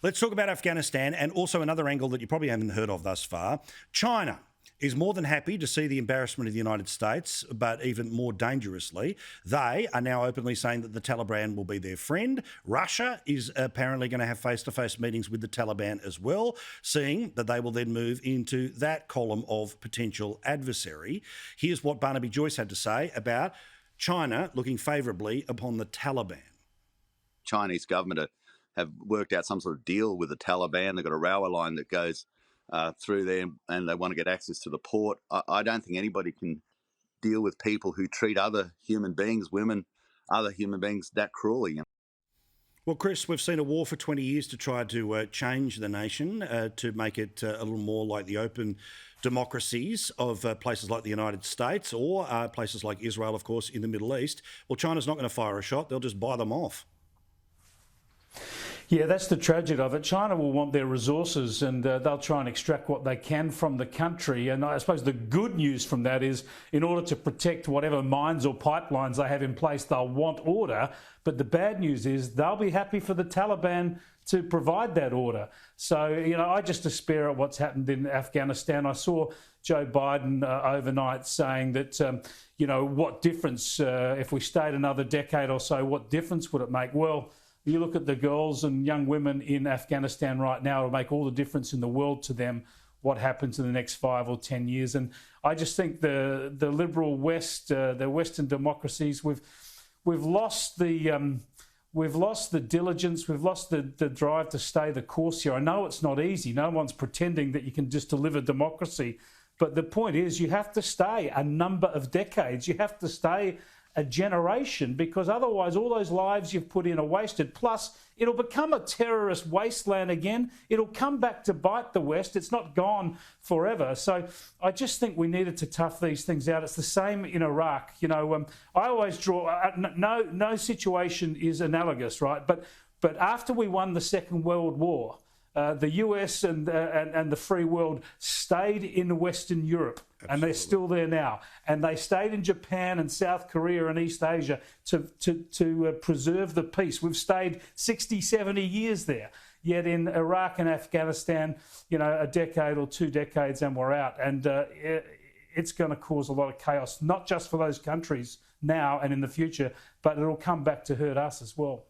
Let's talk about Afghanistan and also another angle that you probably haven't heard of thus far. China is more than happy to see the embarrassment of the United States, but even more dangerously, they are now openly saying that the Taliban will be their friend. Russia is apparently going to have face-to-face meetings with the Taliban as well, seeing that they will then move into that column of potential adversary. Here's what Barnaby Joyce had to say about China looking favourably upon the Taliban. Chinese government have worked out some sort of deal with the Taliban. They've got a railway line that goes through there, and they want to get access to the port. I don't think anybody can deal with people who treat other human beings, women, other human beings, that cruelly. Well, Chris, we've seen a war for 20 years to try to change the nation, to make it a little more like the open democracies of places like the United States or places like Israel, of course, in the Middle East. Well, China's not going to fire a shot. They'll just buy them off. Yeah, that's the tragedy of it. China will want their resources and they'll try and extract what they can from the country. And I suppose the good news from that is in order to protect whatever mines or pipelines they have in place, they'll want order. But the bad news is they'll be happy for the Taliban to provide that order. So, I just despair at what's happened in Afghanistan. I saw Joe Biden overnight saying that, what difference, if we stayed another decade or so, what difference would it make? Well, you look at the girls and young women in Afghanistan right now, it'll make all the difference in the world to them what happens in the next 5 or 10 years. And I just think the liberal West, the Western democracies, we've lost the diligence, we've lost the drive to stay the course here. I know it's not easy. No one's pretending that you can just deliver democracy. But the point is you have to stay a number of decades. You have to stay a generation, because otherwise all those lives you've put in are wasted. Plus, it'll become a terrorist wasteland again. It'll come back to bite the West. It's not gone forever. So I just think we needed to tough these things out. It's the same in Iraq. I always draw, no situation is analogous, right? But after we won the Second World War, the US and the free world stayed in Western Europe. Absolutely. And they're still there now. And they stayed in Japan and South Korea and East Asia to preserve the peace. We've stayed 60, 70 years there. Yet in Iraq and Afghanistan, a decade or 2 decades and we're out. And it's going to cause a lot of chaos, not just for those countries now and in the future, but it'll come back to hurt us as well.